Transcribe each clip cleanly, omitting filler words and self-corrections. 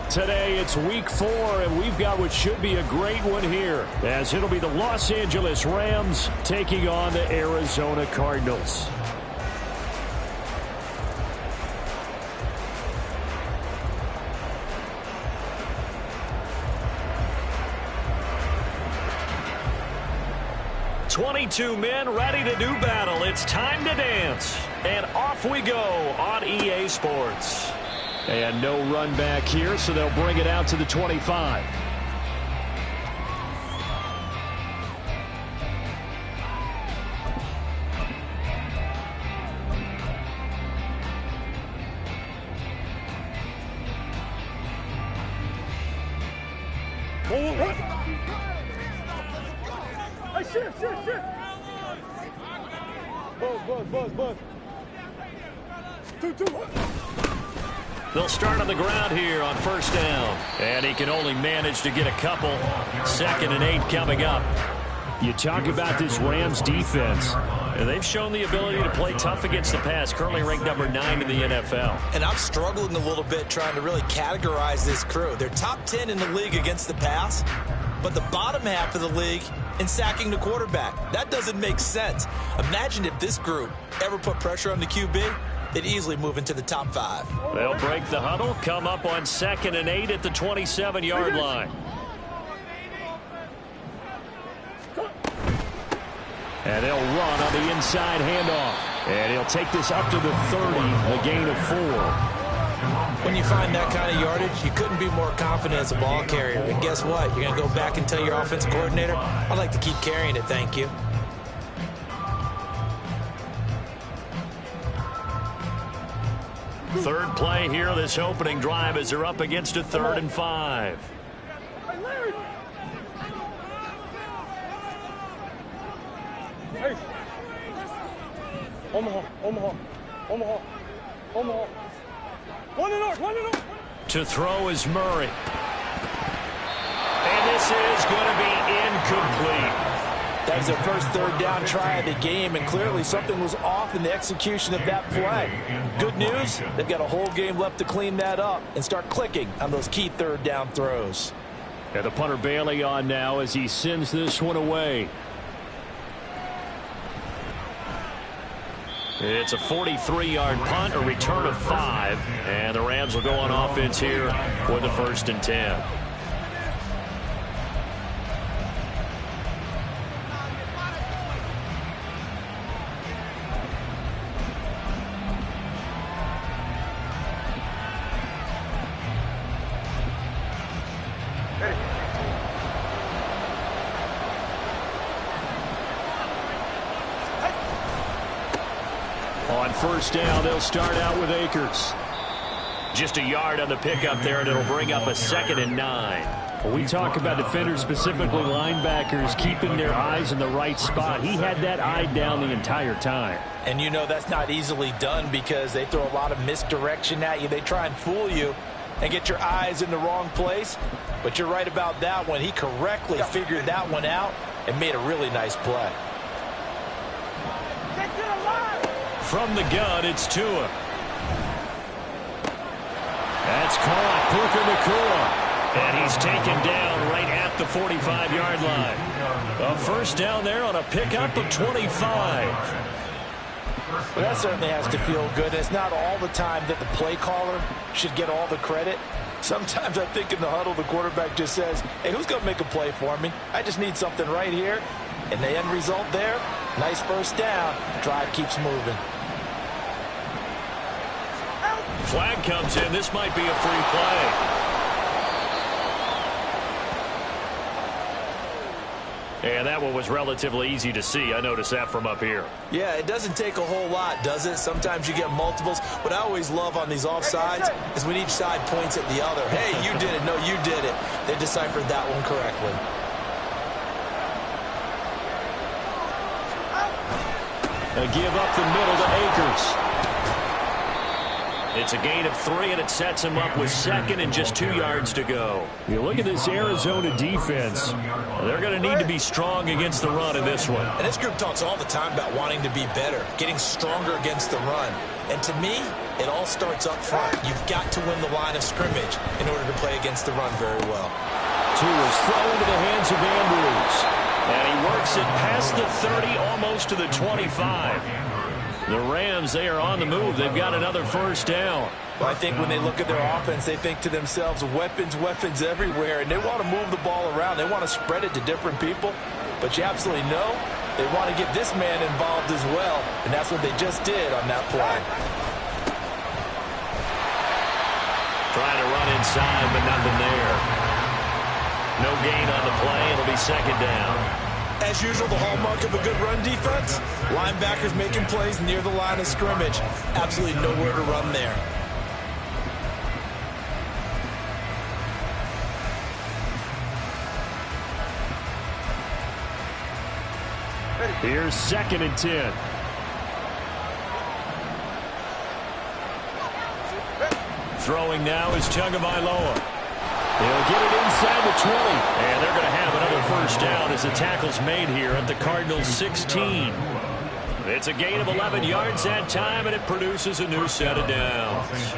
Today it's week 4, and we've got what should be a great one here, as it'll be the Los Angeles Rams taking on the Arizona Cardinals. "22 men ready to do battle. It's time to dance." And off we go on EA Sports. And no run back here, so they'll bring it out to the 25. Buzz. 2-2. They'll start on the ground here on first down. And he can only manage to get a couple. 2nd and 8 coming up. You talk about this Rams defense. They've shown the ability to play tough against the pass, currently ranked number 9 in the NFL. And I'm struggling a little bit trying to really categorize this crew. They're top 10 in the league against the pass, but the bottom half of the league in sacking the quarterback. That doesn't make sense. Imagine if this group ever put pressure on the QB, they'd easily move into the top 5. They'll break the huddle, come up on 2nd and 8 at the 27-yard line. And they'll run on the inside handoff. And he'll take this up to the 30, a gain of 4. When you find that kind of yardage, you couldn't be more confident as a ball carrier. And guess what? You're going to go back and tell your offensive coordinator, I'd like to keep carrying it, thank you. Third play here, this opening drive, as they're up against a 3rd and 5. Hey. Omaha. 1 and north. To throw is Murray. And this is going to be incomplete. That was their first 3rd down try of the game, and clearly something was off in the execution of that play. Good news, they've got a whole game left to clean that up and start clicking on those key 3rd down throws. And the punter Bailey on now as he sends this one away. It's a 43-yard punt, a return of 5, and the Rams will go on offense here for the 1st and 10. On first down, they'll start out with Akers. Just a yard on the pickup there, and it'll bring up a 2nd and 9. When we talk about defenders, specifically linebackers, keeping their eyes in the right spot, he had that eye down the entire time. And you know that's not easily done because they throw a lot of misdirection at you. They try and fool you and get your eyes in the wrong place. But you're right about that one. He correctly figured that one out and made a really nice play. From the gun, it's Tua. That's caught. Puka Nacua. And he's taken down right at the 45-yard line. A first down there on a pickup of 25. Well, that certainly has to feel good. It's not all the time that the play caller should get all the credit. Sometimes I think in the huddle, the quarterback just says, hey, who's going to make a play for me? I just need something right here. And the end result there, nice first down. Drive keeps moving. Flag comes in. This might be a free play. And that one was relatively easy to see. I noticed that from up here. Yeah, it doesn't take a whole lot, does it? Sometimes you get multiples. What I always love on these offsides is when each side points at the other. Hey, you did it. No, you did it. They deciphered that one correctly. A give up the middle to Akers. It's a gain of 3, and it sets him up with 2nd and just 2 yards to go. You look at this Arizona defense. They're going to need to be strong against the run in this one. And this group talks all the time about wanting to be better, getting stronger against the run. And to me, It all starts up front. You've got to win the line of scrimmage in order to play against the run very well. Two is thrown into the hands of Andrews. And he works it past the 30, almost to the 25. The Rams, they are on the move. They've got another first down. Well, I think when they look at their offense, they think to themselves, weapons, weapons everywhere, and they want to move the ball around. They want to spread it to different people, but you absolutely know they want to get this man involved as well, and that's what they just did on that play. Trying to run inside, but nothing there. No gain on the play. It'll be second down. As usual, the hallmark of a good run defense, linebackers making plays near the line of scrimmage. Absolutely nowhere to run there. Here's second and 10. Throwing now is Tagovailoa. He'll get it inside the 20. And they're going to have another first down as the tackle's made here at the Cardinals' 16. It's a gain of 11 yards that time, and it produces a new set of downs.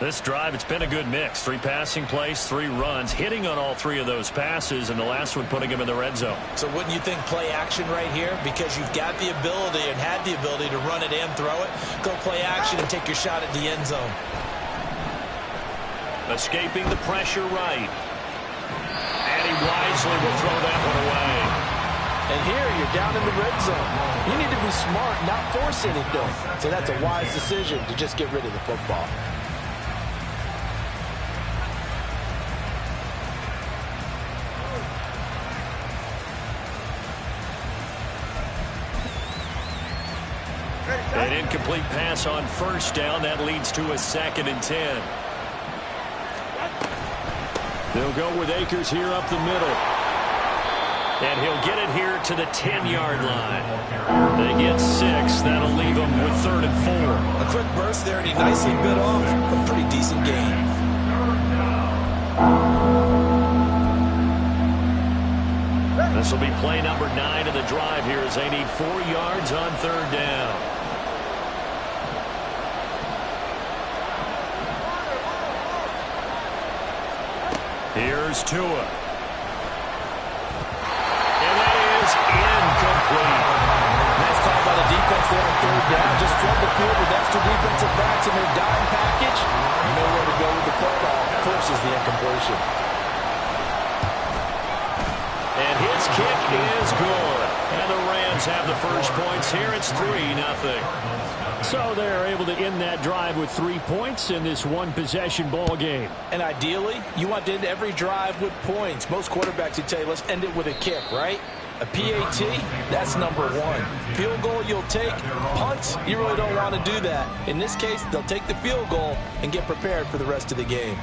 This drive, it's been a good mix. 3 passing plays, 3 runs, hitting on all 3 of those passes, and the last one putting him in the red zone. So wouldn't you think play action right here? Because you've got the ability and had the ability to run it and throw it. Go play action and take your shot at the end zone. Escaping the pressure right. And he wisely will throw that one away. And here you're down in the red zone. You need to be smart, not force anything. So that's a wise decision to just get rid of the football. An incomplete pass on first down. That leads to a second and 10. They'll go with Akers here up the middle. And he'll get it here to the 10-yard line. They get 6. That'll leave them with 3rd and 4. A quick burst there, and he nicely bit off a pretty decent gain. This will be play number 9 of the drive here as they need 4 yards on 3rd down. Here's Tua. And that is incomplete. Nice call by the defense there on 3rd down. Just flood the field with extra defensive backs in their dime package. Nowhere to go with the play ball. Forces the incompletion. And his kick is good. And the Rams have the first points here. It's 3-0. So they're able to end that drive with 3 points in this one-possession ball game. And ideally, you want to end every drive with points. Most quarterbacks would tell you, let's end it with a kick, right? A PAT, that's number 1. Field goal, you'll take. Punts, you really don't want to do that. In this case, they'll take the field goal and get prepared for the rest of the game.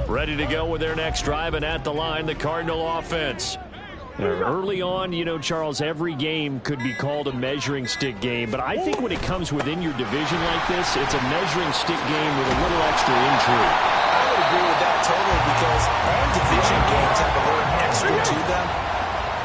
Ready to go with their next drive, and at the line, the Cardinal offense. Early on, you know, Charles, every game could be called a measuring stick game, but I think when it comes within your division like this, it's a measuring stick game with a little extra intrigue. I would agree with that totally, because all division games have a little extra to them.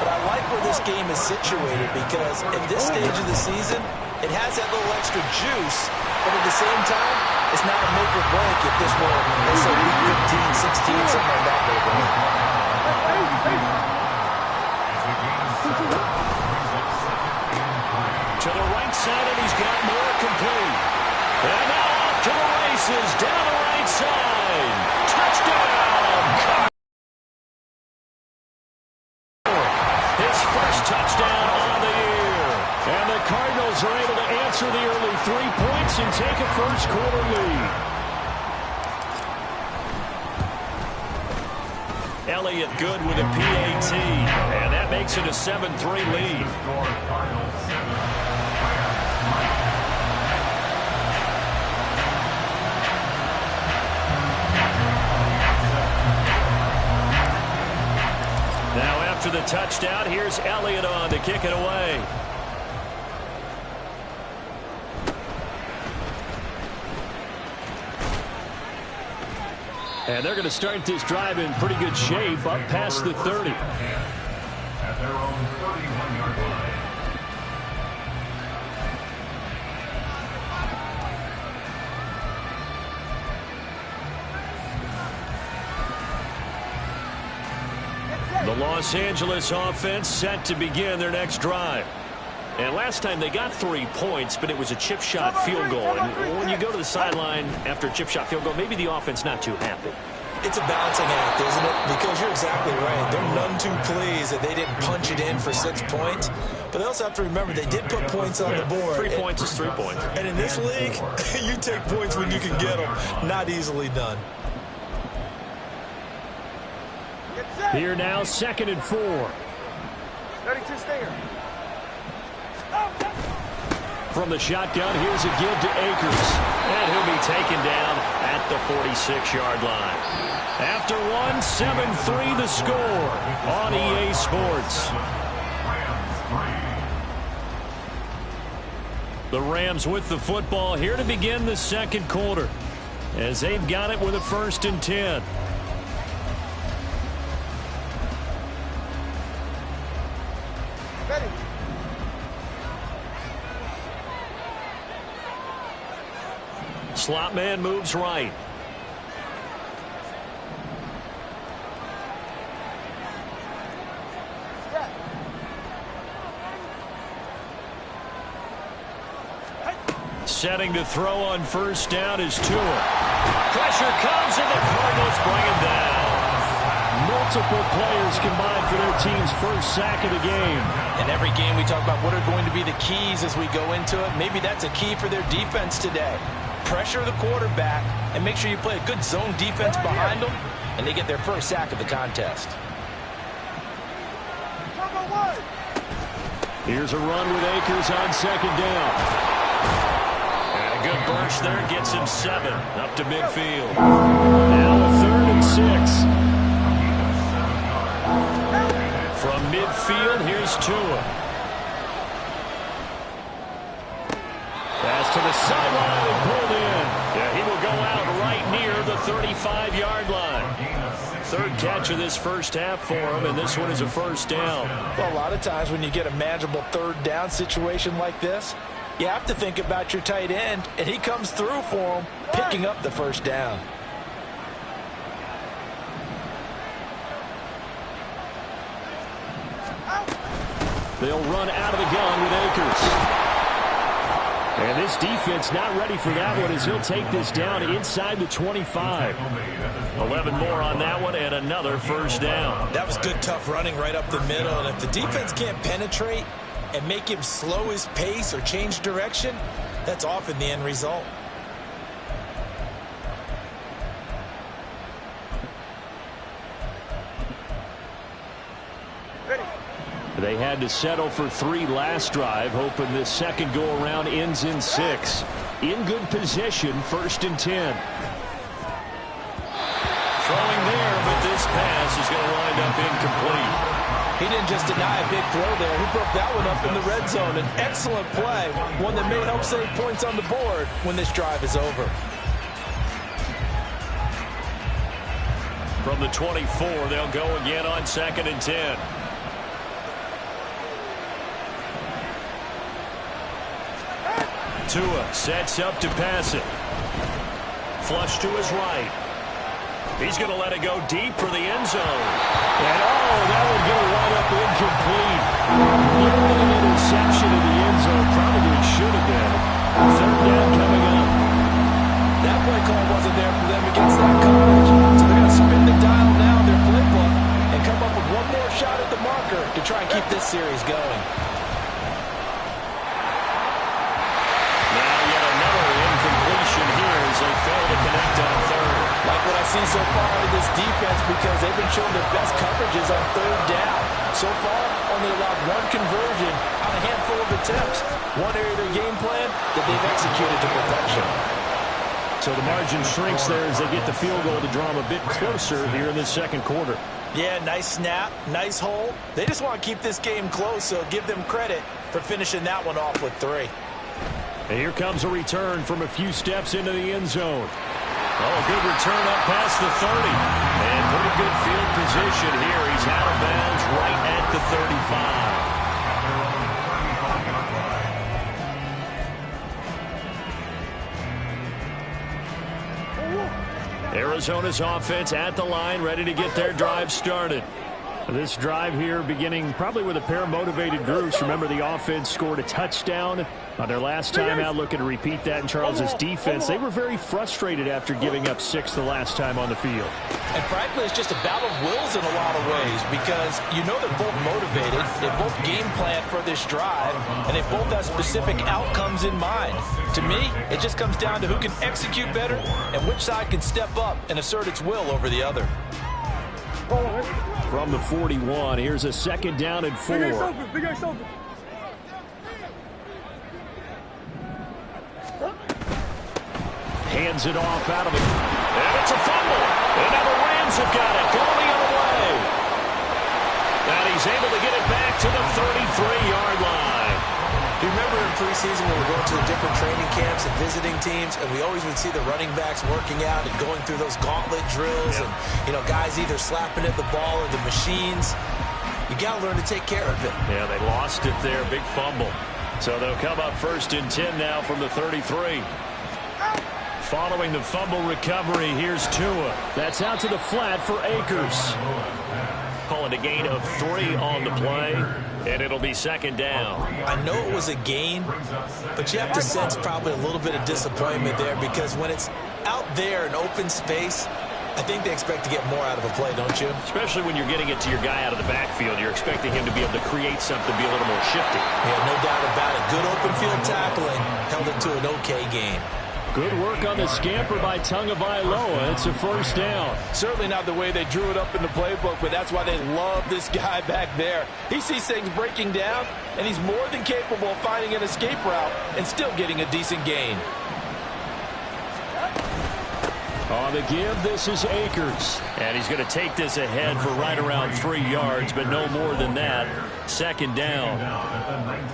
But I like where this game is situated, because at this stage of the season, it has that little extra juice, but at the same time, it's not a make or break if this were, let's say, week 15, 16, something like that neighborhood. To the right side, and he's got more complete. And now off to the races, down the right side. Touchdown! His first touchdown on the year. And the Cardinals are able to answer the early 3 points and take a first-quarter lead. Elliott good with a PAT, and that makes it a 7-3 lead. after the touchdown. Here's Elliott on to kick it away. And they're going to start this drive in pretty good shape, up past the 30. At their own 31-yard line. The Los Angeles offense set to begin their next drive. And last time they got 3 points, but it was a chip shot field goal. And when you go to the sideline after a chip shot field goal, maybe the offense not too happy. It's a balancing act, isn't it? Because you're exactly right. They're none too pleased that they didn't punch it in for 6 points. But they also have to remember they did put points on the board. 3 points is 3 points. And in this league, you take points when you can get them. Not easily done. Here now, 2nd and 4. Ready to stay here. From the shotgun, here's a give to Akers. And he'll be taken down at the 46-yard line. After one, 7-3 the score on EA Sports. The Rams with the football here to begin the second quarter, as they've got it with a 1st and 10. Ready. Slot man moves right. Setting to throw on 1st down is Tua. Pressure comes and the Cardinals bring him down. Multiple players combined for their team's 1st sack of the game. In every game we talk about what are going to be the keys as we go into it. Maybe that's a key for their defense today. Pressure the quarterback and make sure you play a good zone defense behind them, and they get their 1st sack of the contest. Here's a run with Akers on 2nd down. And a good burst there gets him 7 up to midfield. Now a 3rd and 6. From midfield, here's Tua. Pass to the sideline and pulled in. Yeah, he will go out right near the 35-yard line. 3rd catch of this 1st half for him, and this one is a 1st down. Well, a lot of times when you get a manageable 3rd down situation like this, you have to think about your tight end, and he comes through for him, picking up the 1st down. They'll run out of the gun with Akers. And this defense not ready for that one as he'll take this down inside the 25. 11 more on that one and another 1st down. That was good, tough running right up the middle. And if the defense can't penetrate and make him slow his pace or change direction, that's often the end result. They had to settle for 3 last drive, hoping this second go-around ends in 6. In good position, 1st and 10. Throwing there, but this pass is going to wind up incomplete. He didn't just deny a big throw there. He broke that one up in the red zone. An excellent play, one that may help save points on the board when this drive is over. From the 24, they'll go again on 2nd and 10. Tua sets up to pass it. Flush to his right. He's going to let it go deep for the end zone. And that would go right up incomplete. Nearly an interception in the end zone. Probably should have been. 3rd down coming up. That play call wasn't there for them against that coverage. So they're going to spin the dial now in their playbook and come up with one more shot at the marker to try and keep this series going. They fail to connect on 3rd. Like what I see so far out of this defense because they've been showing their best coverages on 3rd down. So far, only allowed 1 conversion on a handful of attempts. One area of their game plan that they've executed to perfection. So the margin shrinks there as they get the field goal to draw them a bit closer here in this second quarter. Yeah, nice snap, nice hole. They just want to keep this game close, so give them credit for finishing that one off with 3. And here comes a return from a few steps into the end zone. Oh, a good return up past the 30. And pretty good field position here. He's out of bounds right at the 35. Arizona's offense at the line, ready to get their drive started. This drive here beginning probably with a pair of motivated groups. Remember, the offense scored a touchdown on their last time out, looking to repeat that in Charles's defense. They were very frustrated after giving up 6 the last time on the field. And frankly, it's just a battle of wills in a lot of ways because you know they're both motivated. They both game plan for this drive, and they both have specific outcomes in mind. To me, it just comes down to who can execute better and which side can step up and assert its will over the other. From the 41, here's a second down and 4. Hands it off out of it. And it's a fumble. And now the Rams have got it. Going the other way. And he's able to get it back to the 33-yard line. You remember in preseason when we were going to the different training camps and visiting teams, and we always would see the running backs working out and going through those gauntlet drills, and, you know, guys either slapping at the ball or the machines. You got to learn to take care of it. Yeah, they lost it there. Big fumble. So they'll come up 1st and 10 now from the 33. Following the fumble recovery, here's Tua. That's out to the flat for Akers. Calling a gain of 3 on the play, and it'll be second down. I know it was a gain, but you have to sense probably a little bit of disappointment there because when it's out there in open space, I think they expect to get more out of a play, don't you? Especially when you're getting it to your guy out of the backfield. You're expecting him to be able to create something, be a little more shifty. Yeah, no doubt about it. Good open field tackling held it to an okay gain. Good work on the scamper by Tagovailoa. It's a first down. Certainly not the way they drew it up in the playbook, but that's why they love this guy back there. He sees things breaking down, and he's more than capable of finding an escape route and still getting a decent gain. On the give, this is Akers. And he's going to take this ahead for right around 3 yards, but no more than that. Second down.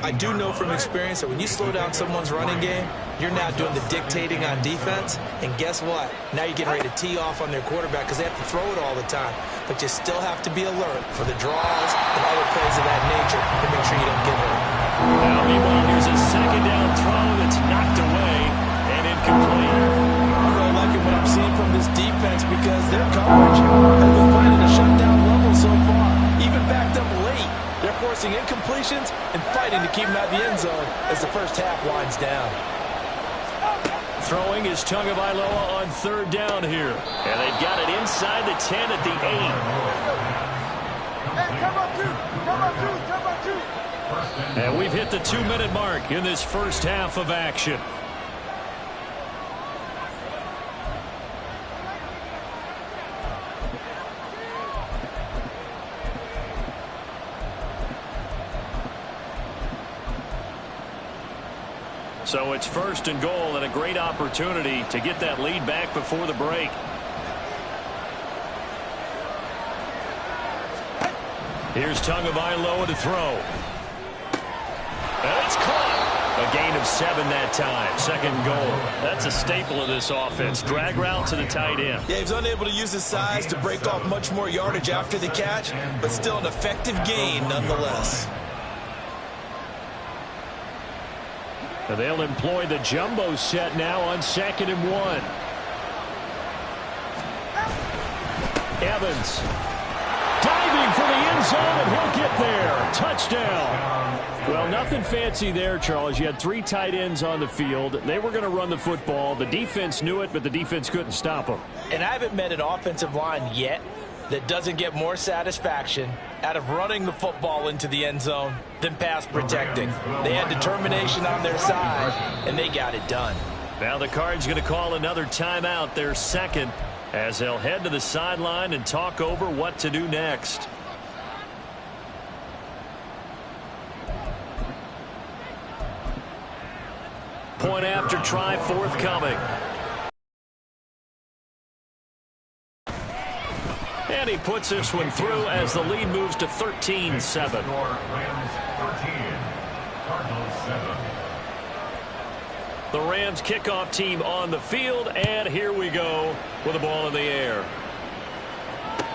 I do know from experience that when you slow down someone's running game, you're now doing the dictating on defense. And guess what? Now you're getting ready to tee off on their quarterback because they have to throw it all the time. But you still have to be alert for the draws and other plays of that nature to make sure you don't get hurt. Now, meanwhile, here's a second down throw that's knocked away and incomplete. I'm liking what I'm seeing from this defense because their coverage has been playing at a shutdown level so far. Even backed up late, They're forcing incompletions and fighting to keep them out of the end zone as the first half winds down. Throwing is Tagovailoa on third down here. And they've got it inside the 10 at the 8. Hey, come on, two. And we've hit the 2-minute mark in this first half of action. So it's first and goal and a great opportunity to get that lead back before the break. Here's Tagovailoa to throw. And it's caught. A gain of 7 that time. Second goal. That's a staple of this offense. Drag route to the tight end. Yeah, he was unable to use his size to break off much more yardage after the catch, but still an effective gain nonetheless. They'll employ the jumbo set now on 2nd and 1. Evans diving for the end zone, and he'll get there. Touchdown. Well, nothing fancy there, Charles. You had 3 tight ends on the field. They were going to run the football. The defense knew it, but the defense couldn't stop them. And I haven't met an offensive line yet that doesn't get more satisfaction out of running the football into the end zone than pass protecting. They had determination on their side, and they got it done. Now the Cards going to call another timeout, their second, as they'll head to the sideline and talk over what to do next. Point after try forthcoming. And he puts this one through as the lead moves to 13-7. Rams 13, Cardinals 7. The Rams kickoff team on the field, and here we go with the ball in the air.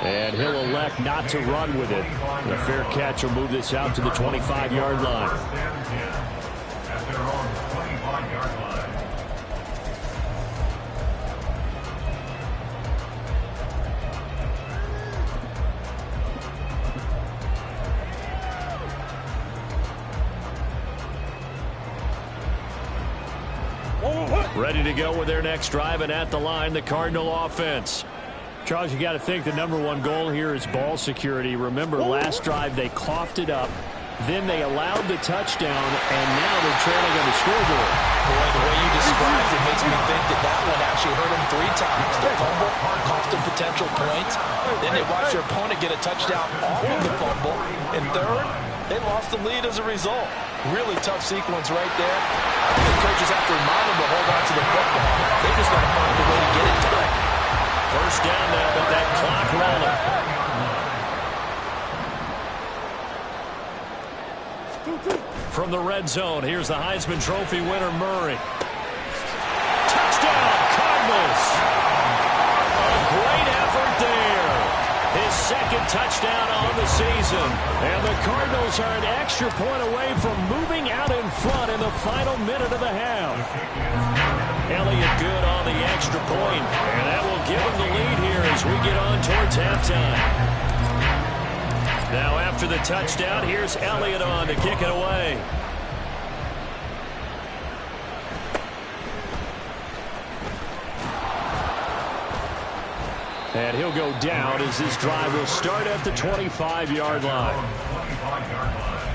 And he'll elect not to run with it. The fair catch will move this out to the 25-yard line. First and 10 at their own 25-yard line. Ready to go with their next drive, and at the line, the Cardinal offense. Charles, you got to think the #1 goal here is ball security. Remember, last drive they coughed it up, then they allowed the touchdown, and now they're trailing on the scoreboard. Boy, the way you described it makes me think that one actually hurt them 3 times. The fumble cost them potential points. Then they watched their opponent get a touchdown off of the fumble. And third, they lost the lead as a result. Really tough sequence right there. I think the coaches have to remind them to hold on to the football. They just got to find a way to get it done. First down now with that clock rolling. From the red zone, here's the Heisman Trophy winner, Murray. Touchdown, Cardinals! A great effort there. His second touchdown on the season. And the Cardinals are an extra point away from moving out in front in the final minute of the half. Elliott good on the extra point, and that will give him the lead here as we get on towards halftime. Now after the touchdown, here's Elliott on to kick it away. And he'll go down as this drive will start at the 25-yard line. 25-yard line.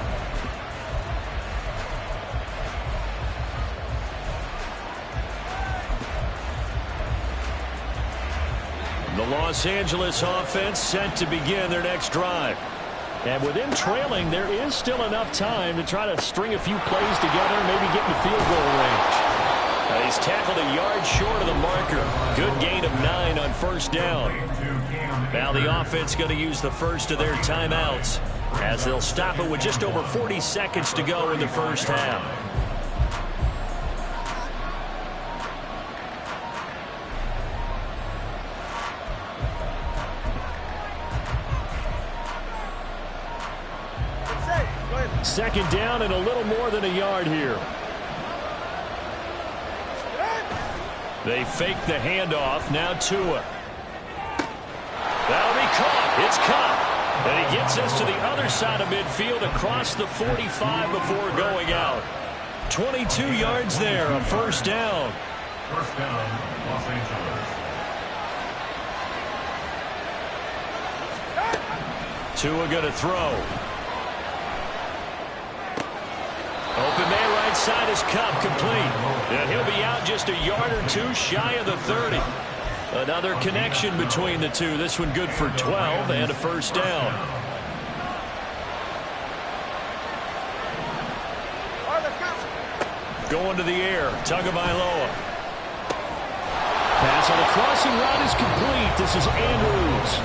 The Los Angeles offense set to begin their next drive. And with them trailing, there is still enough time to try to string a few plays together, maybe get in the field goal range. He's tackled a yard short of the marker. Good gain of 9 on first down. Now the offense going to use the first of their timeouts as they'll stop it with just over 40 seconds to go in the first half. Second down and a little more than a yard here. They fake the handoff. Now Tua. That'll be caught. It's caught. And he gets us to the other side of midfield across the 45 before going out. 22 yards there, a first down. First down, Los Angeles. Tua going to throw. Open man right side is Cup, complete. And he'll be out just a yard or two shy of the 30. Another connection between the two. This one good for 12 and a first down. Going to the air, Tagovailoa. Pass on the crossing route is complete. This is Andrews.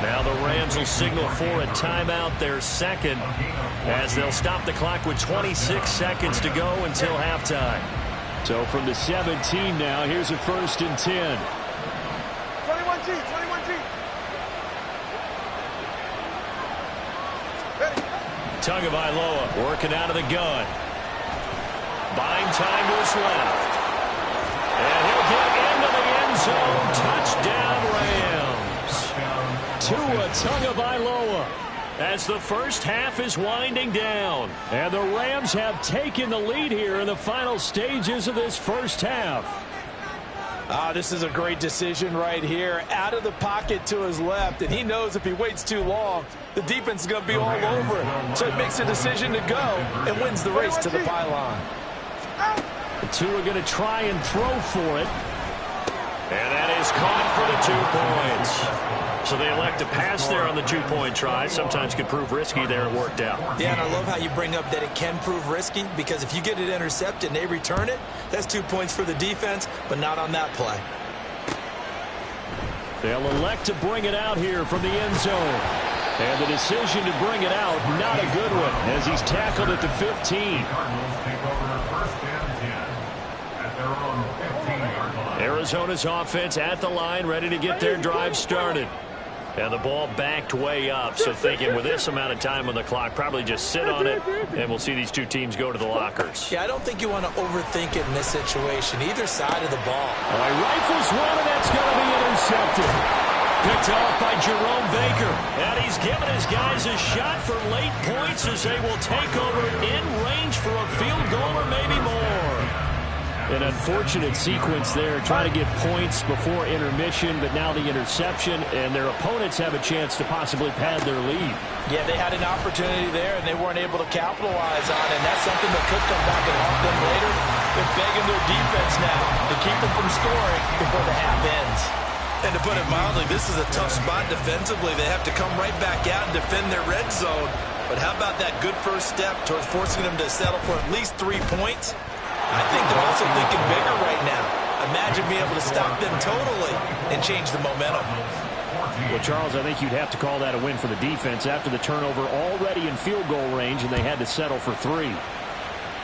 Now the Rams will signal for a timeout, their second, as they'll stop the clock with 26 seconds to go until halftime. So from the 17 now, here's a 1st and 10. 21G. Tagovailoa working out of the gun. Buying time to his left. And he'll get into the end zone. Touchdown, Rams. Tua Tagovailoa as the first half is winding down. And the Rams have taken the lead here in the final stages of this first half. This is a great decision right here. Out of the pocket to his left, and he knows if he waits too long, the defense is going to be all over him. So he makes a decision to go and wins the race to the pylon. Tua going to try and throw for it. And that is caught for the 2 points. So they elect to pass there on the 2-point try. Sometimes can prove risky there. It worked out. Yeah, and I love how you bring up that it can prove risky, because if you get it intercepted and they return it, that's 2 points for the defense, but not on that play. They'll elect to bring it out here from the end zone. And the decision to bring it out, not a good one, as he's tackled at the 15. Arizona's offense at the line, ready to get their drive started. And the ball backed way up, so thinking with this amount of time on the clock, probably just sit on it, and we'll see these two teams go to the lockers. Yeah, I don't think you want to overthink it in this situation, either side of the ball. All right, rifles one, and that's going to be intercepted. Picked off by Jerome Baker. And he's given his guys a shot for late points as they will take over in range for a field goal or maybe more. An unfortunate sequence there, trying to get points before intermission, but now the interception, and their opponents have a chance to possibly pad their lead. Yeah, they had an opportunity there, and they weren't able to capitalize on it, and that's something that could come back and haunt them later. They're begging their defense now to keep them from scoring before the half ends. And to put it mildly, this is a tough spot defensively. They have to come right back out and defend their red zone. But how about that good first step towards forcing them to settle for at least 3 points? I think they're also thinking bigger right now. Imagine being able to stop them totally and change the momentum. Well, Charles, I think you'd have to call that a win for the defense after the turnover already in field goal range, and they had to settle for 3.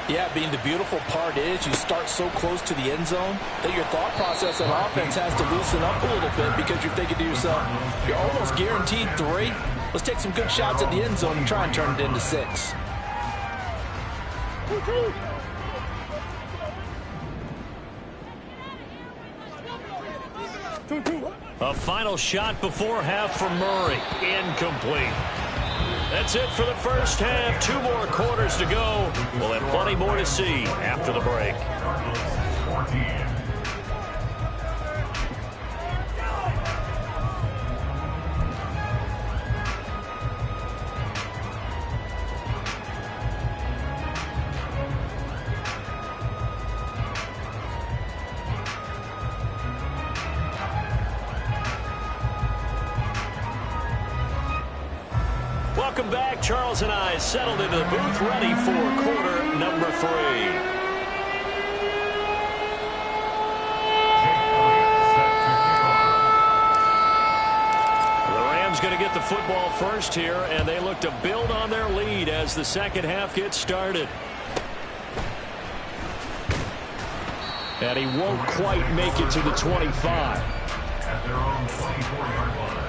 Yeah, the beautiful part is you start so close to the end zone that your thought process on offense has to loosen up a little bit because you're thinking to yourself, you're almost guaranteed 3. Let's take some good shots at the end zone and try and turn it into 6. A final shot before half from Murray. Incomplete. That's it for the first half. 2 more quarters to go. We'll have plenty more to see after the break. Welcome back. Charles and I settled into the booth, ready for quarter number 3. The Rams going to get the football first here, and they look to build on their lead as the second half gets started. And he won't quite make it to the 25. At their own 24-yard line.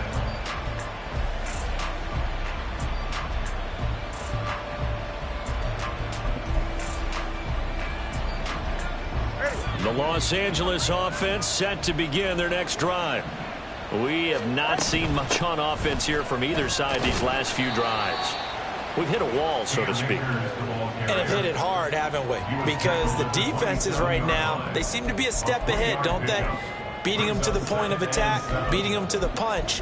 The Los Angeles offense set to begin their next drive. We have not seen much on offense here from either side these last few drives. We've hit a wall, so to speak. And have hit it hard, haven't we? Because the defenses right now, they seem to be a step ahead, don't they? Beating them to the point of attack, beating them to the punch.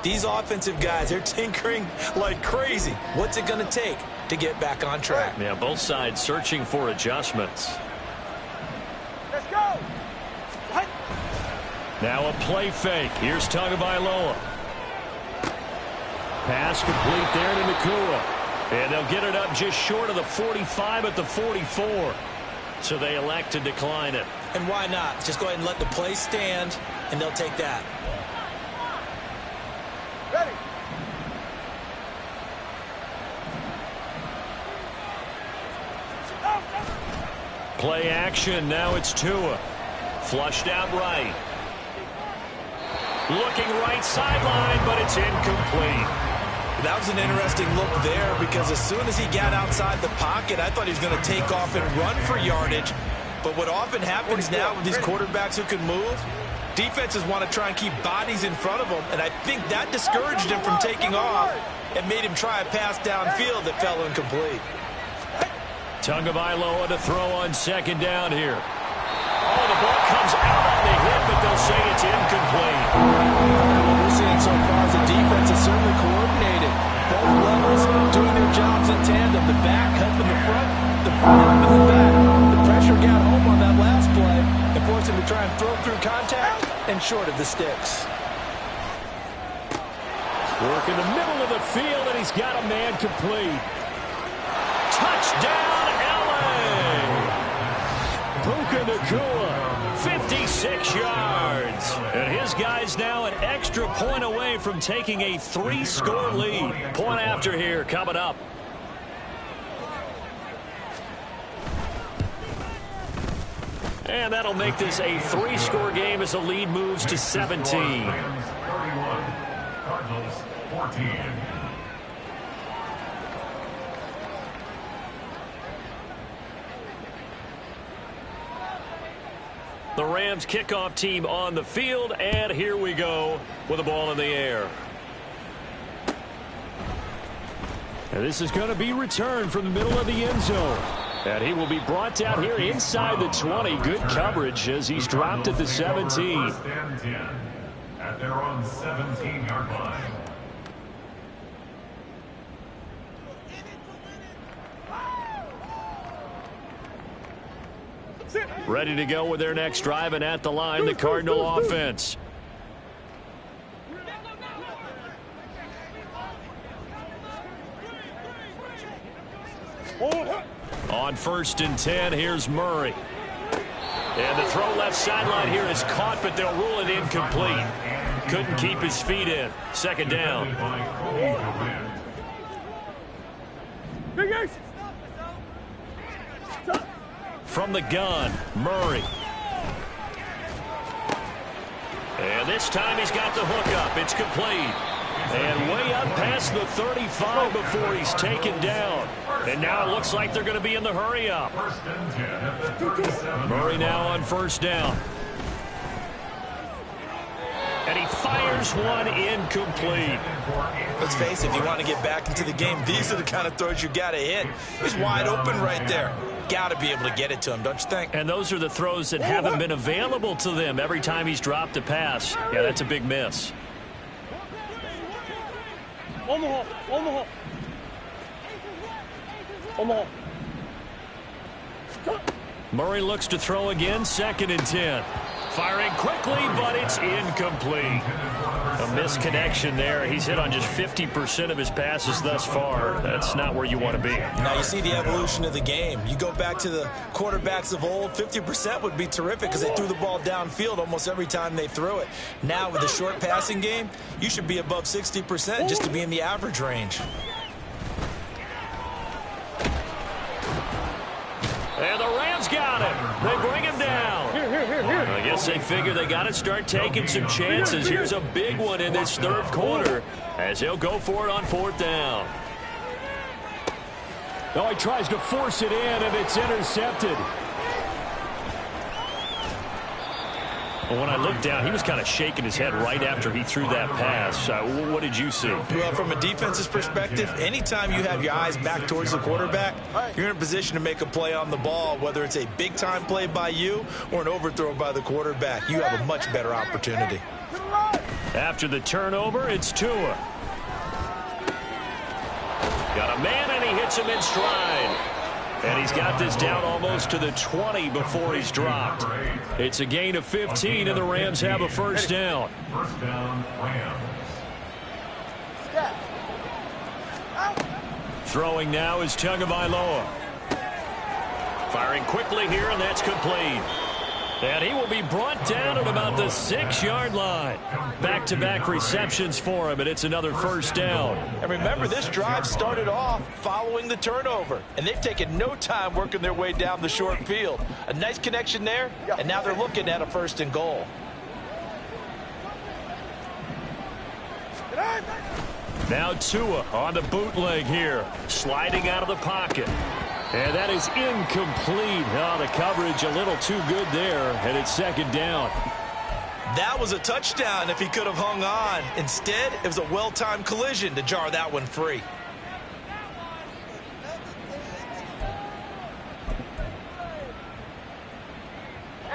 These offensive guys, they're tinkering like crazy. What's it going to take to get back on track? Yeah, both sides searching for adjustments. Let's go. What? Now a play fake. Here's Tagovailoa. Pass complete there to Nakua. And they'll get it up just short of the 45 at the 44. So they elect to decline it. And why not? Just go ahead and let the play stand, and they'll take that. Ready. Play action. Now it's Tua. Flushed out right. Looking right sideline, but it's incomplete. That was an interesting look there because as soon as he got outside the pocket, I thought he was going to take off and run for yardage. But what often happens now with these quarterbacks who can move, defenses want to try and keep bodies in front of them, and I think that discouraged him from taking off and made him try a pass downfield that fell incomplete. Tagovailoa to throw on second down here. Oh, the ball comes out on the hit, but they'll say it's incomplete. What we're seeing so far is the defense is certainly coordinated. Both levels doing their jobs in tandem. The back helping the front helping the back. The pressure got home on that last play and forced him to try and throw through contact and short of the sticks. Work in the middle of the field, and he's got a man complete. Touchdown, L.A. Puka Nakua 56 yards. And his guys now an extra point away from taking a 3-score lead. Point after here coming up. And that'll make this a 3-score game as the lead moves to 17. 31, Cardinals 14. The Rams kickoff team on the field, and here we go with the ball in the air. And this is going to be returned from the middle of the end zone. And he will be brought down here inside the 20. Good coverage as he's dropped at the 17. First and 10 at their own 17-yard line. Ready to go with their next drive, and at the line, the Cardinal offense. On 1st and 10, here's Murray. And the throw left sideline here is caught, but they'll rule it incomplete. Couldn't keep his feet in. 2nd down. From the gun, Murray. And this time he's got the hook up. It's complete. And way up past the 35 before he's taken down. And now it looks like they're going to be in the hurry up. Murray now on 1st down. And he fires one incomplete. Let's face it, if you want to get back into the game, these are the kind of throws you got to hit. He's wide open right there. Got to be able to get it to him, don't you think? And those are the throws that haven't been available to them every time he's dropped a pass. Yeah, that's a big miss. Omaha. Murray looks to throw again, 2nd and 10. Firing quickly, but it's incomplete. A misconnection there. He's hit on just 50% of his passes thus far. That's not where you want to be. Now you see the evolution of the game. You go back to the quarterbacks of old, 50% would be terrific because they threw the ball downfield almost every time they threw it. Now with the short passing game, you should be above 60% just to be in the average range. And the Rams got him. They bring him down. I guess they figure they got to start taking some chances. Here's a big one in this 3rd quarter as he'll go for it on 4th down. Oh, he tries to force it in, and it's intercepted. Well, when I looked down, he was kind of shaking his head right after he threw that pass. What did you see? Well, from a defense's perspective, anytime you have your eyes back towards the quarterback, you're in a position to make a play on the ball, whether it's a big-time play by you or an overthrow by the quarterback. You have a much better opportunity. After the turnover, it's Tua. Got a man, and he hits him in stride. And he's got this down almost to the 20 before he's dropped. It's a gain of 15, and the Rams have a 1st down. 1st down, Rams. Throwing now is Tagovailoa. Firing quickly here, and that's complete. And he will be brought down at about the 6-yard line. Back-to-back receptions for him, and it's another 1st down. And remember, this drive started off following the turnover, and they've taken no time working their way down the short field. A nice connection there, and now they're looking at a 1st and goal. Now Tua on the bootleg here, sliding out of the pocket. And that is incomplete. Oh, the coverage a little too good there, and it's 2nd down. That was a touchdown if he could have hung on. Instead, it was a well-timed collision to jar that one free.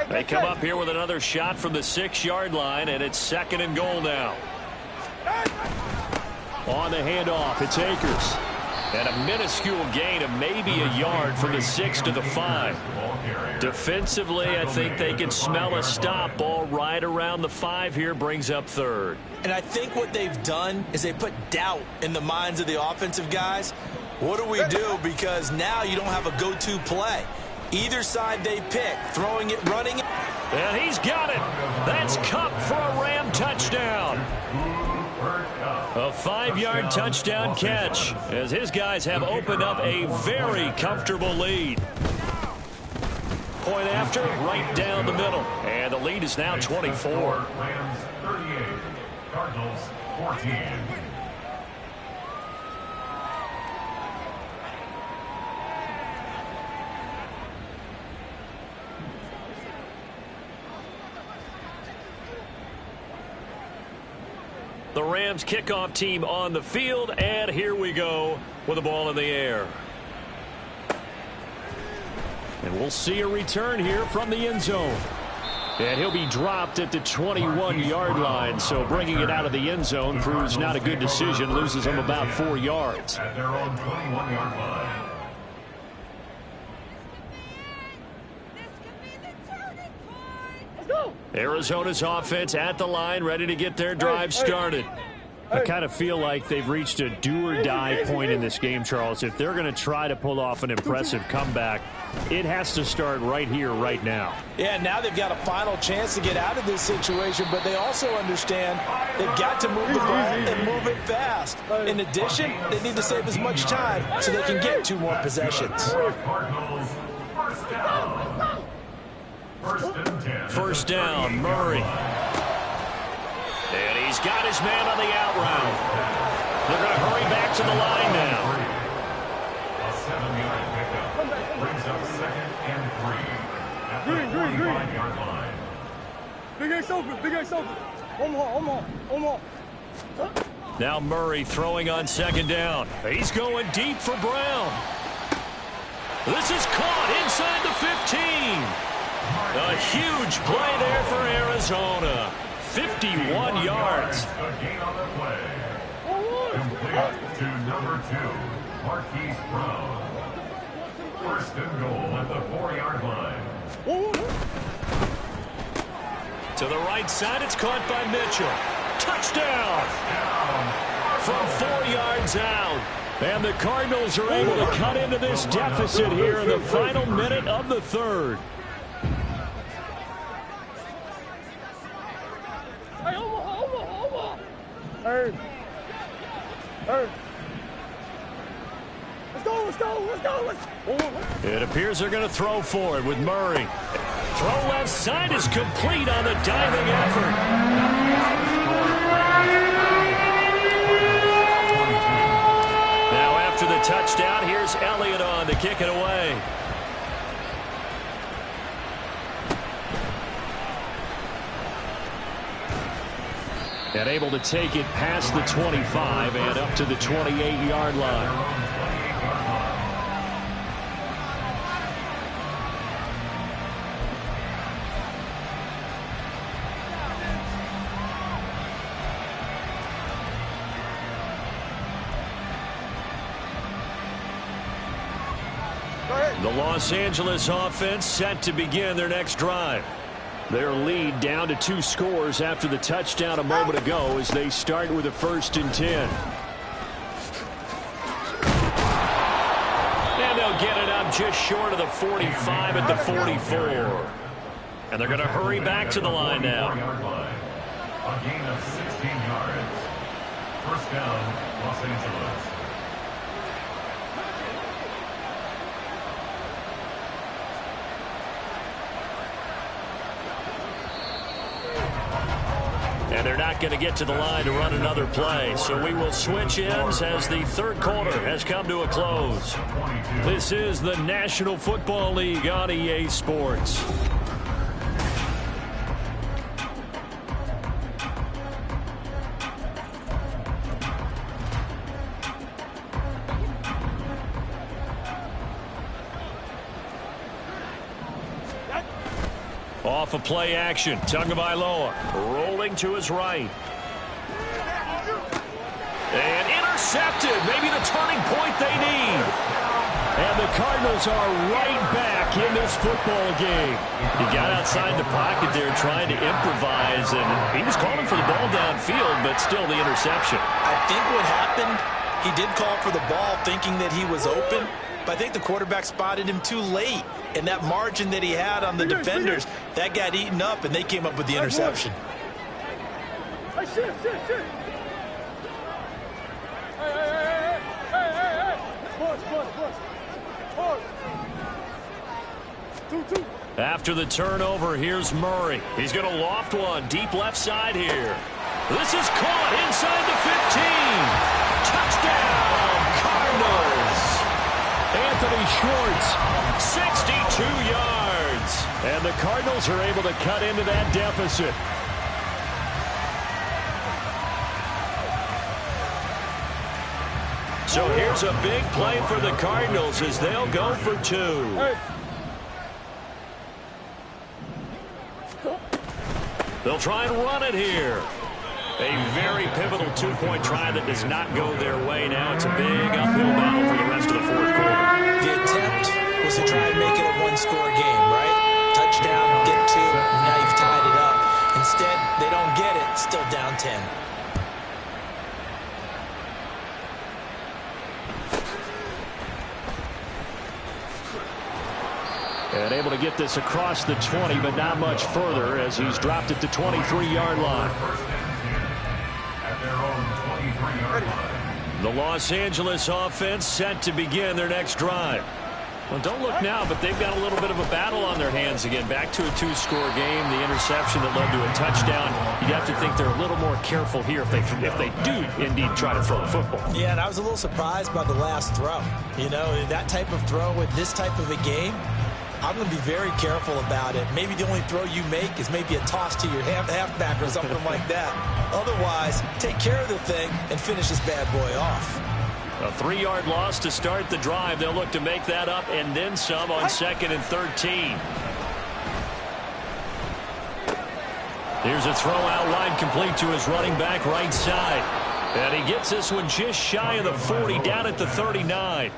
They come up here with another shot from the 6-yard line, and it's 2nd and goal now. On the handoff, it's Akers. And a minuscule gain of maybe a yard from the 6 to the 5. Defensively, I think they can smell a stop. Ball right around the 5 here, brings up 3rd. And I think what they've done is they put doubt in the minds of the offensive guys. What do we do? Because now you don't have a go-to play. Either side they pick, throwing it, running it. And he's got it. That's Cup for a Ram touchdown. A 5-yard touchdown catch as his guys have opened up a very comfortable lead. Point after, right down the middle. And the lead is now 24. Rams 38, Cardinals 14. The Rams kickoff team on the field, and here we go with the ball in the air. And we'll see a return here from the end zone. And he'll be dropped at the 21-yard line, so bringing it out of the end zone proves not a good decision, loses him about 4 yards. At their own 21-yard line. Arizona's offense at the line, ready to get their drive started. I kind of feel like they've reached a do-or-die point in this game, Charles. If they're going to try to pull off an impressive comeback, it has to start right here, right now. Yeah, now they've got a final chance to get out of this situation, but they also understand they've got to move the ball and move it fast. In addition, they need to save as much time so they can get 2 more possessions. Cardinals, first down. First down, Murray. And he's got his man on the out route. They're going to hurry back to the line now. A 7-yard pickup brings up 2nd and 3 at the 45-yard line. Big Ace open, Big Ace open. One more. Now Murray throwing on 2nd down. He's going deep for Brown. This is caught inside the 15. A huge play there for Arizona. 51 yards. A gain on the play. Complete to number 2, Marquise Brown. First and goal at the 4-yard line. To the right side, it's caught by Mitchell. Touchdown! From 4 yards out. And the Cardinals are able to cut into this deficit here in the final minute of the 3rd. Hey. Let's go. It appears they're going to throw for it with Murray. Throw left side is complete on the diving effort. Now after the touchdown, here's Elliott on to kick it away. And able to take it past the 25 and up to the 28-yard line. The Los Angeles offense set to begin their next drive. Their lead down to 2 scores after the touchdown a moment ago as they start with a 1st and 10. And they'll get it up just short of the 45 at the 44. And they're going to hurry back to the line now. A gain of 16 yards. First down, Los Angeles. And they're not going to get to the line to run another play. So we will switch ends as the 3rd quarter has come to a close. This is the National Football League on EA Sports. Off of play action, Tagovailoa rolling to his right. And intercepted, maybe the turning point they need. And the Cardinals are right back in this football game. He got outside the pocket there trying to improvise, and he was calling for the ball downfield, but still the interception. I think what happened, he did call for the ball thinking that he was open, but I think the quarterback spotted him too late, and that margin that he had on the defenders That got eaten up, and they came up with the interception. Hey, shit. Hey. Pause. 2-2. After the turnover, here's Murray. He's going to loft one deep left side here. This is caught inside the 15. Touchdown, Cardinals. Anthony Schwartz, 62 yards. And the Cardinals are able to cut into that deficit. So here's a big play for the Cardinals as they'll go for 2. Hey. They'll try and run it here. A very pivotal two-point try that does not go their way. Now it's a big uphill battle for the rest of the fourth quarter. The attempt was to try and make it a one-score game, right? Touchdown, get 2, and now you've tied it up. Instead, they don't get it, still down 10. And able to get this across the 20, but not much further as he's dropped it to 23-yard line. At their own 23-yard line. The Los Angeles offense set to begin their next drive. Well, don't look now, but they've got a little bit of a battle on their hands again. Back to a 2-score game. The interception that led to a touchdown. You'd have to think they're a little more careful here if they do indeed try to throw the football. Yeah, and I was a little surprised by the last throw. You know, that type of throw with this type of a game, I'm going to be very careful about it. Maybe the only throw you make is maybe a toss to your halfback or something like that. Otherwise, take care of the thing and finish this bad boy off. A 3-yard loss to start the drive. They'll look to make that up and then some on 2nd and 13. Here's a throw out wide complete to his running back right side. And he gets this one just shy of the 40, down at the 39.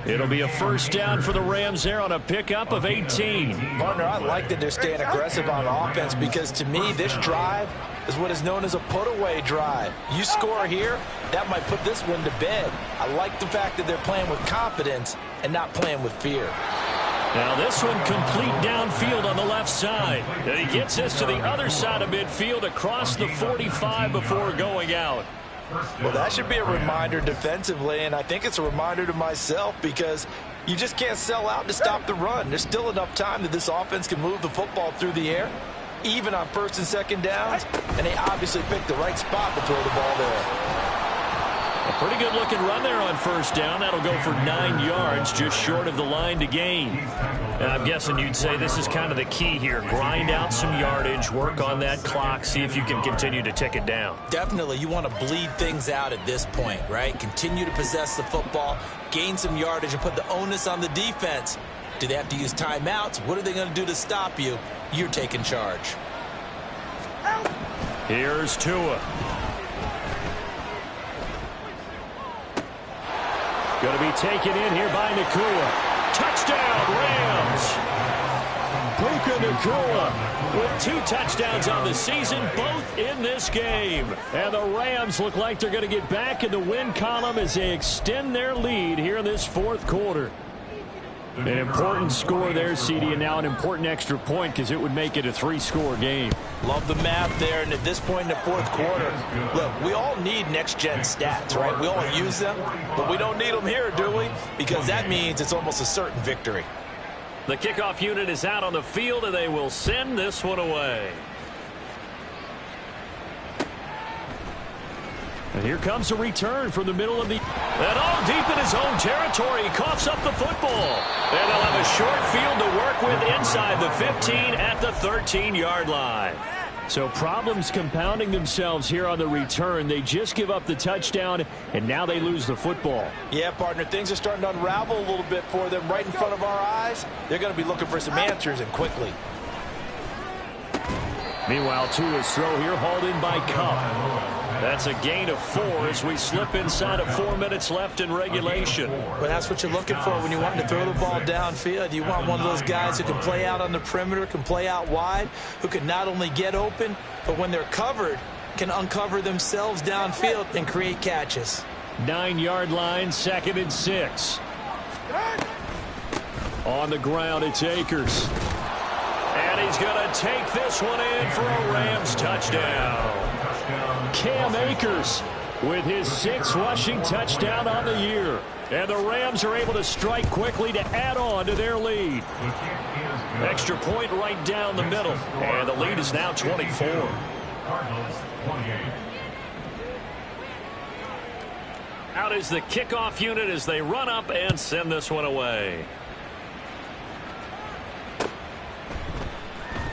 It'll be a first down for the Rams there on a pickup of 18. Partner, I like that they're staying aggressive on offense because to me this drive is what is known as a put-away drive. You score here, that might put this one to bed. I like the fact that they're playing with confidence and not playing with fear. Now this one complete downfield on the left side. And he gets this to the other side of midfield across the 45 before going out. Well, that should be a reminder defensively, and I think it's a reminder to myself because you just can't sell out to stop the run. There's still enough time that this offense can move the football through the air, even on 1st and 2nd downs, and they obviously picked the right spot to throw the ball there. A pretty good looking run there on 1st down. That'll go for 9 yards, just short of the line to gain. And I'm guessing you'd say this is kind of the key here. Grind out some yardage, work on that clock, see if you can continue to tick it down. Definitely, you want to bleed things out at this point, right? Continue to possess the football, gain some yardage, and put the onus on the defense. Do they have to use timeouts? What are they going to do to stop you? You're taking charge. Here's Tua. Going to be taken in here by Nakua. Touchdown, Rams! Puka Nakua with 2 touchdowns on the season, both in this game. And the Rams look like they're going to get back in the win column as they extend their lead here in this 4th quarter. An important score there, CD, and now an important extra point because it would make it a 3-score game. Love the math there, and at this point in the 4th quarter, look, we all need next-gen stats, right? We all use them, but we don't need them here, do we? Because that means it's almost a certain victory. The kickoff unit is out on the field, and they will send this one away. And here comes a return from the middle of the... And all deep in his own territory, he coughs up the football. And they'll have a short field to work with inside the 15 at the 13-yard line. So problems compounding themselves here on the return. They just give up the touchdown, and now they lose the football. Yeah, partner, things are starting to unravel a little bit for them right in front of our eyes. They're going to be looking for some answers, and quickly. Meanwhile, Tua's throw here hauled in by Cup. That's a gain of 4 as we slip inside of 4 minutes left in regulation. But that's what you're looking for when you want to throw the ball downfield. You want one of those guys who can play out on the perimeter, can play out wide, who can not only get open, but when they're covered, can uncover themselves downfield and create catches. 9-yard line, 2nd and 6. On the ground, it's Akers. And he's going to take this one in for a Rams touchdown. Cam Akers with his 6th rushing touchdown on the year. And the Rams are able to strike quickly to add on to their lead. Extra point right down the middle. And the lead is now 24. Cardinals 28. Out is the kickoff unit as they run up and send this one away.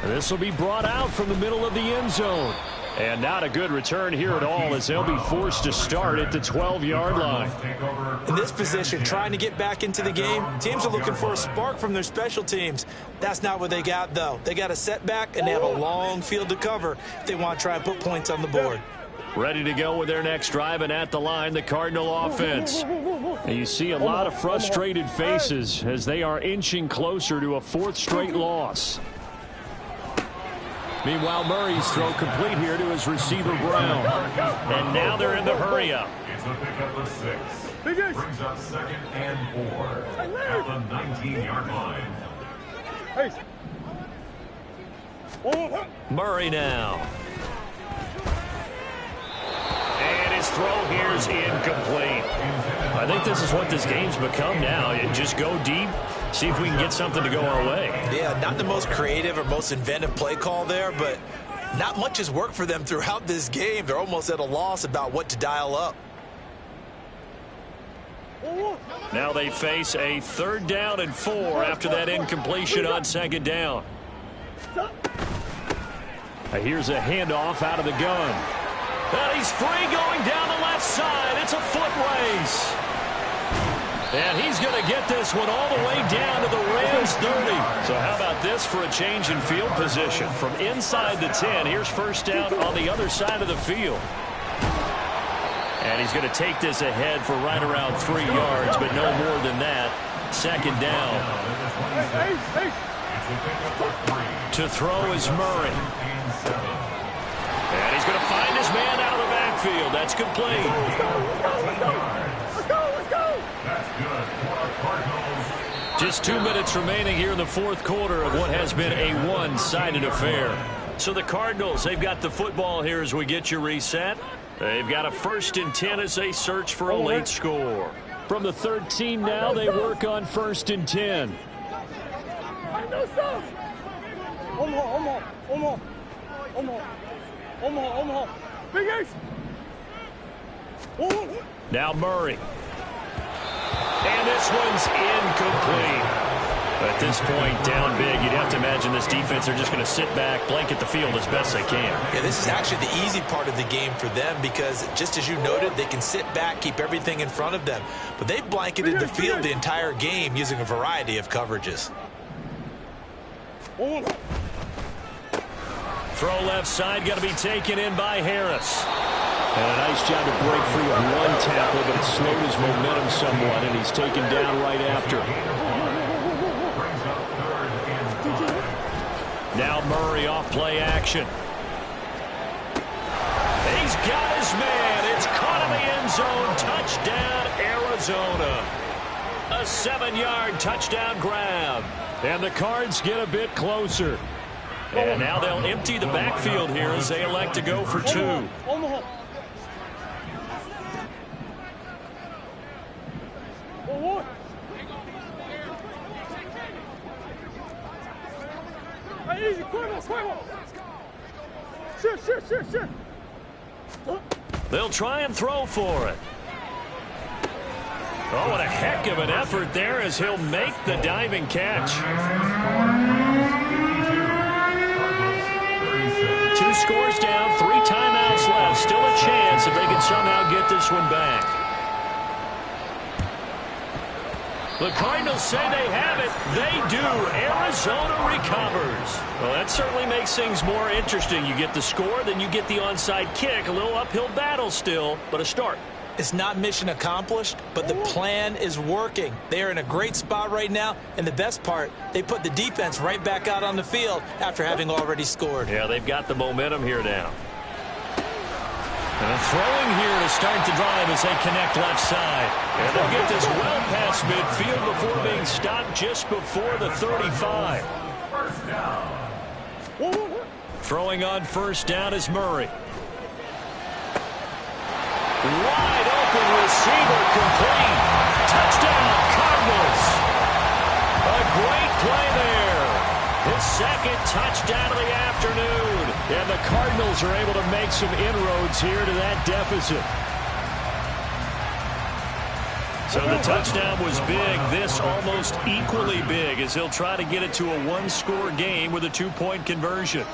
This will be brought out from the middle of the end zone. And not a good return here at all as they'll be forced to start at the 12-yard line. In this position, trying to get back into the game, teams are looking for a spark from their special teams. That's not what they got, though. They got a setback, and they have a long field to cover if they want to try and put points on the board. Ready to go with their next drive, and at the line, the Cardinal offense. And you see a lot of frustrated faces as they are inching closer to a 4th straight loss. Meanwhile, Murray's throw complete here to his receiver, Brown. And now they're in the hurry-up. It's a pickup of 6. Brings up 2nd and 4 at the 19-yard line. Murray now. And his throw here is incomplete. I think this is what this game's become now. You just go deep, see if we can get something to go our way. Yeah, not the most creative or most inventive play call there, but not much has worked for them throughout this game. They're almost at a loss about what to dial up. Now they face a 3rd down and 4 after that incompletion on 2nd down. Here's a handoff out of the gun. And he's free going down the left side. It's a foot race. And he's going to get this one all the way down to the Rams 30. So how about this for a change in field position? From inside the 10, here's 1st down on the other side of the field. And he's going to take this ahead for right around 3 yards, but no more than that. 2nd down. To throw is Murray. And he's going to find his man out of the backfield. That's complete. Just 2 minutes remaining here in the 4th quarter of what has been a one-sided affair. So the Cardinals, they've got the football here as we get you reset. They've got a 1st and 10 as they search for a late score. From the 13 now, they work on 1st and 10. Now Murray. And this one's incomplete. At this point, down big, you'd have to imagine this defense are just going to sit back, blanket the field as best they can. Yeah, this is actually the easy part of the game for them because, just as you noted, they can sit back, keep everything in front of them. But they've blanketed the field the entire game using a variety of coverages. Throw left side, going to be taken in by Harris. And a nice job to break free of one tackle, but it slowed his momentum somewhat, and he's taken down right after. Now Murray off play action. He's got his man. It's caught in the end zone. Touchdown, Arizona. A 7-yard touchdown grab. And the Cards get a bit closer. And now they'll empty the backfield here as they elect to go for 2. They'll try and throw for it. Oh, what a heck of an effort there as he'll make the diving catch. 2 scores down, 3 timeouts left. Still a chance if they can somehow get this one back. The Cardinals say they have it. They do. Arizona recovers. Well, that certainly makes things more interesting. You get the score, then you get the onside kick. A little uphill battle still, but a start. It's not mission accomplished, but the plan is working. They are in a great spot right now, and the best part, they put the defense right back out on the field after having already scored. Yeah, they've got the momentum here now. And throwing here to start the drive as they connect left side. And they'll get this well past midfield before being stopped just before the 35. First down. Throwing on first down is Murray. Wide open receiver complete. Touchdown, Cardinals. A great play there. His second touchdown of the afternoon. And the Cardinals are able to make some inroads here to that deficit. So the touchdown was big. This almost equally big as he'll try to get it to a one-score game with a two-point conversion.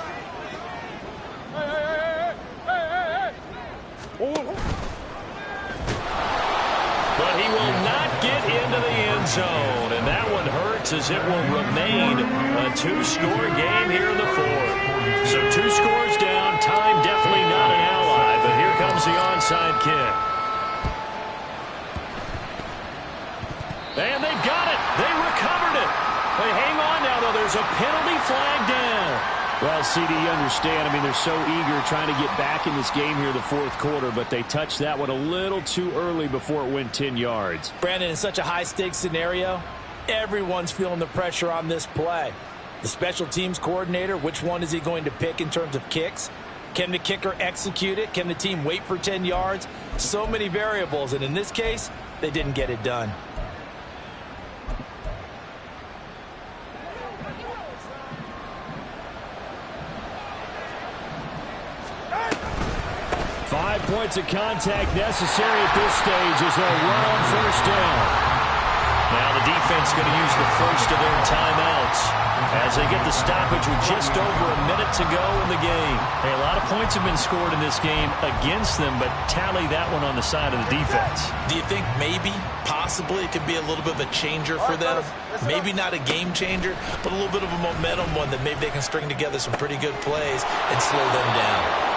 But he will not get into the end zone. And that one hurts as it will remain a two-score game here in the fourth. So 2 scores down. Time definitely not an ally. But here comes the onside kick. And they've got it. They recovered it. But hang on now, though. There's a penalty flag down. Well, CD, you understand. I mean, they're so eager trying to get back in this game here in the fourth quarter, but they touched that one a little too early before it went 10 yards. Brandon, in such a high-stakes scenario, everyone's feeling the pressure on this play. The special teams coordinator, which one is he going to pick in terms of kicks? Can the kicker execute it? Can the team wait for 10 yards? So many variables, and in this case, they didn't get it done. Five points of contact necessary at this stage as they'll run on first down. Now the defense going to use the first of their timeouts as they get the stoppage with just over a minute to go in the game. Hey, a lot of points have been scored in this game against them, but tally that one on the side of the defense. Do you think maybe, possibly, it could be a little bit of a changer for them? Maybe not a game changer, but a little bit of a momentum one that maybe they can string together some pretty good plays and slow them down.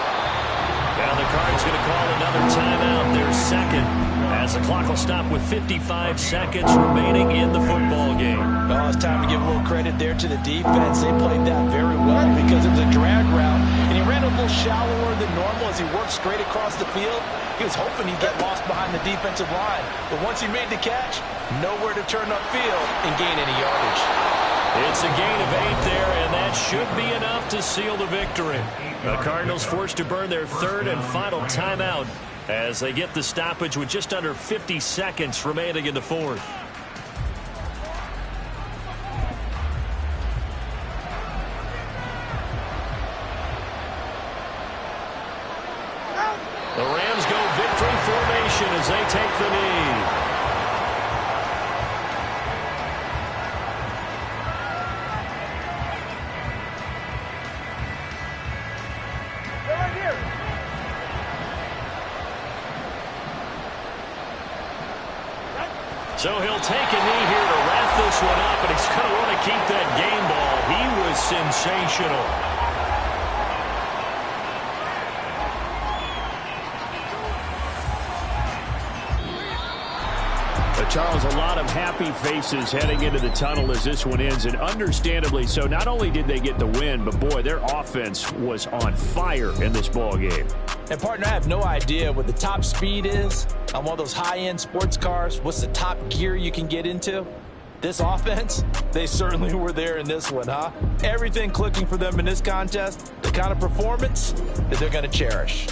Now the Cards going to call another timeout, their second, as the clock will stop with 55 seconds remaining in the football game. Oh, it's time to give a little credit there to the defense. They played that very well because it was a drag route, and he ran a little shallower than normal as he worked straight across the field. He was hoping he'd get lost behind the defensive line, but once he made the catch, nowhere to turn upfield and gain any yardage. It's a gain of 8 there, and that should be enough to seal the victory. The Cardinals forced to burn their third and final timeout as they get the stoppage with just under 50 seconds remaining in the fourth. The Rams go victory formation as they take the knee. So he'll take a knee here to wrap this one up, and he's going to want to keep that game ball. He was sensational. But Charles, a lot of happy faces heading into the tunnel as this one ends, and understandably so. Not only did they get the win, but boy, their offense was on fire in this ball game. And partner, I have no idea what the top speed is on one of those high-end sports cars. What's the top gear you can get into? This offense, they certainly were there in this one, huh? Everything clicking for them in this contest, the kind of performance that they're going to cherish.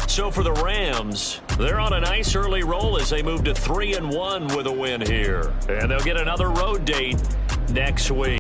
So for the Rams, they're on a nice early roll as they move to 3-1 with a win here. And they'll get another road date next week.